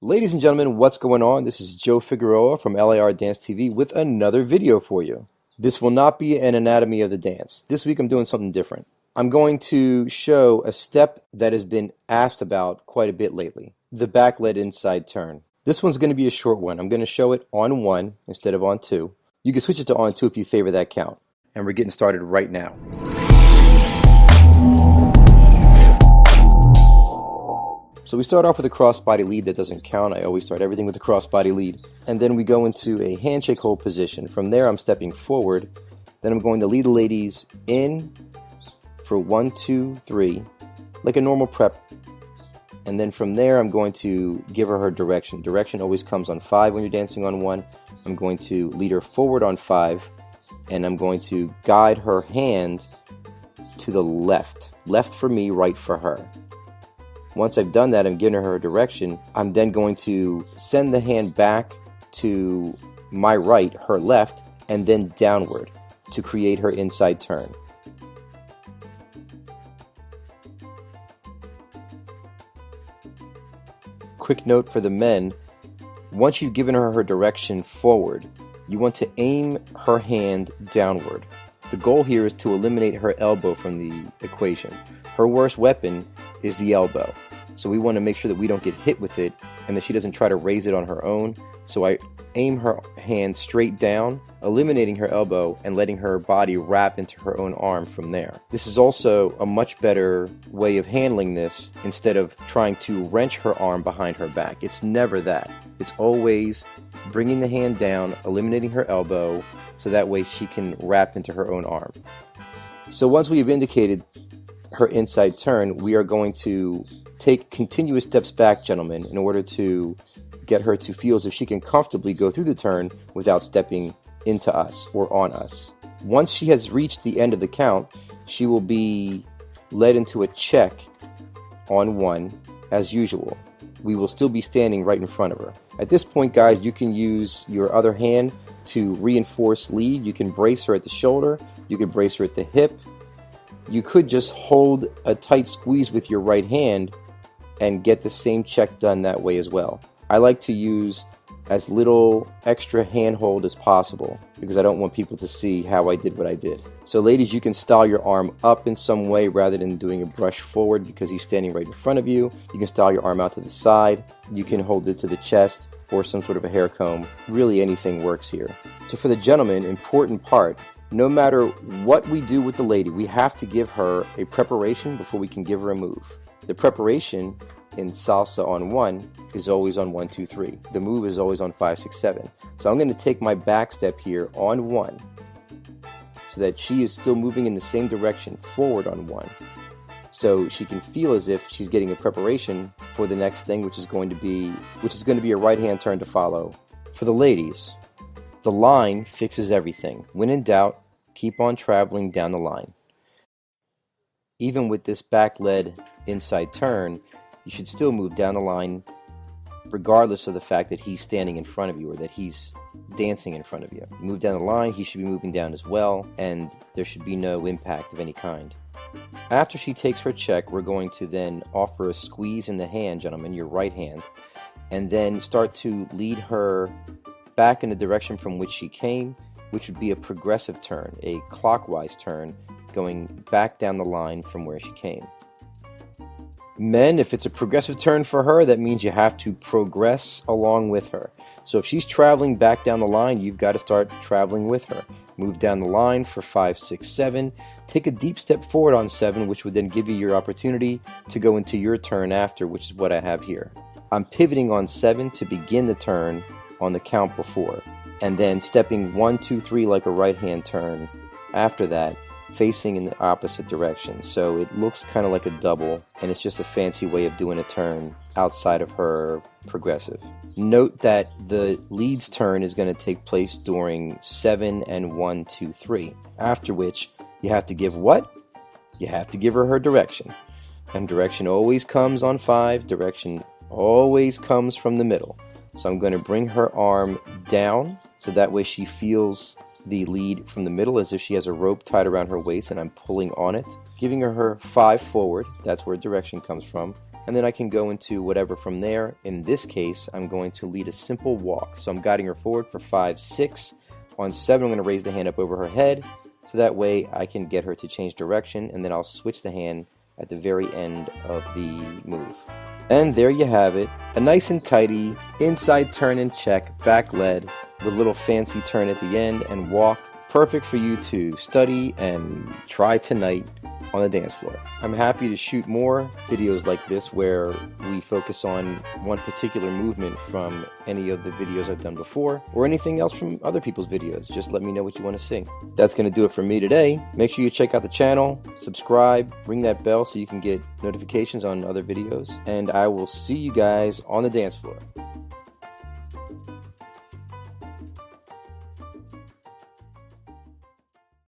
Ladies and gentlemen, what's going on? This is Joe Figueroa from LAR Dance TV with another video for you. This will not be an anatomy of the dance. This week I'm doing something different. I'm going to show a step that has been asked about quite a bit lately, the back lead inside turn. This one's going to be a short one. I'm going to show it on 1 instead of on 2. You can switch it to on 2 if you favor that count. And we're getting started right now. So we start off with a crossbody lead that doesn't count. I always start everything with a crossbody lead. And then we go into a handshake hold position. From there, I'm stepping forward. Then I'm going to lead the ladies in for 1, 2, 3, like a normal prep. And then from there, I'm going to give her direction. Direction always comes on 5 when you're dancing on 1. I'm going to lead her forward on 5, and I'm going to guide her hand to the left. Left for me, right for her. Once I've done that, I'm giving her a direction. I'm then going to send the hand back to my right, her left, and then downward to create her inside turn. Quick note for the men, once you've given her direction forward, you want to aim her hand downward. The goal here is to eliminate her elbow from the equation. Her worst weapon is the elbow. So we want to make sure that we don't get hit with it and that she doesn't try to raise it on her own. So I aim her hand straight down, eliminating her elbow and letting her body wrap into her own arm from there. This is also a much better way of handling this instead of trying to wrench her arm behind her back. It's never that. It's always bringing the hand down, eliminating her elbow, so that way she can wrap into her own arm. So once we have indicated her inside turn, we are going to take continuous steps back, gentlemen, in order to get her to feel as if she can comfortably go through the turn without stepping into us or on us. Once she has reached the end of the count, she will be led into a check on 1 as usual. We will still be standing right in front of her. At this point, guys, you can use your other hand to reinforce lead. You can brace her at the shoulder. You can brace her at the hip. You could just hold a tight squeeze with your right hand and get the same check done that way as well. I like to use as little extra handhold as possible because I don't want people to see how I did what I did. So ladies, you can style your arm up in some way rather than doing a brush forward because he's standing right in front of you. You can style your arm out to the side. You can hold it to the chest or some sort of a hair comb. Really anything works here. So for the gentleman, important part, no matter what we do with the lady, we have to give her a preparation before we can give her a move. The preparation in salsa on 1 is always on 1, 2, 3. The move is always on 5, 6, 7. So I'm going to take my back step here on 1 so that she is still moving in the same direction forward on 1. So she can feel as if she's getting a preparation for the next thing, which is going to be a right hand turn to follow. For the ladies, the line fixes everything. When in doubt, keep on traveling down the line. Even with this back lead inside turn, you should still move down the line regardless of the fact that he's standing in front of you or that he's dancing in front of you. Move down the line, he should be moving down as well, and there should be no impact of any kind. After she takes her check, we're going to then offer a squeeze in the hand, gentlemen, your right hand, and then start to lead her back in the direction from which she came, which would be a progressive turn, a clockwise turn, going back down the line from where she came. Men, if it's a progressive turn for her, that means you have to progress along with her. So if she's traveling back down the line, you've got to start traveling with her. Move down the line for 5, 6, 7. Take a deep step forward on 7, which would then give you your opportunity to go into your turn after, which is what I have here. I'm pivoting on 7 to begin the turn on the count before, and then stepping 1, 2, 3 like a right hand turn after that, facing in the opposite direction. So it looks kind of like a double, and it's just a fancy way of doing a turn outside of her progressive. Note that the lead's turn is going to take place during 7 and 1, 2, 3, after which you have to give what? You have to give her direction. And direction always comes on 5, direction always comes from the middle. So I'm going to bring her arm down so that way she feels the lead from the middle as if she has a rope tied around her waist and I'm pulling on it, giving her 5 forward. That's where direction comes from. and then I can go into whatever from there. In this case, I'm going to lead a simple walk. So I'm guiding her forward for 5, 6. On 7, I'm going to raise the hand up over her head, so that way I can get her to change direction, and then I'll switch the hand at the very end of the move. And there you have it, a nice and tidy inside turn and check, back lead, with a little fancy turn at the end and walk. Perfect for you to study and try tonight on the dance floor. I'm happy to shoot more videos like this where we focus on one particular movement from any of the videos I've done before, or anything else from other people's videos. Just let me know what you want to see. That's going to do it for me today. Make sure you check out the channel, subscribe, ring that bell so you can get notifications on other videos, and I will see you guys on the dance floor.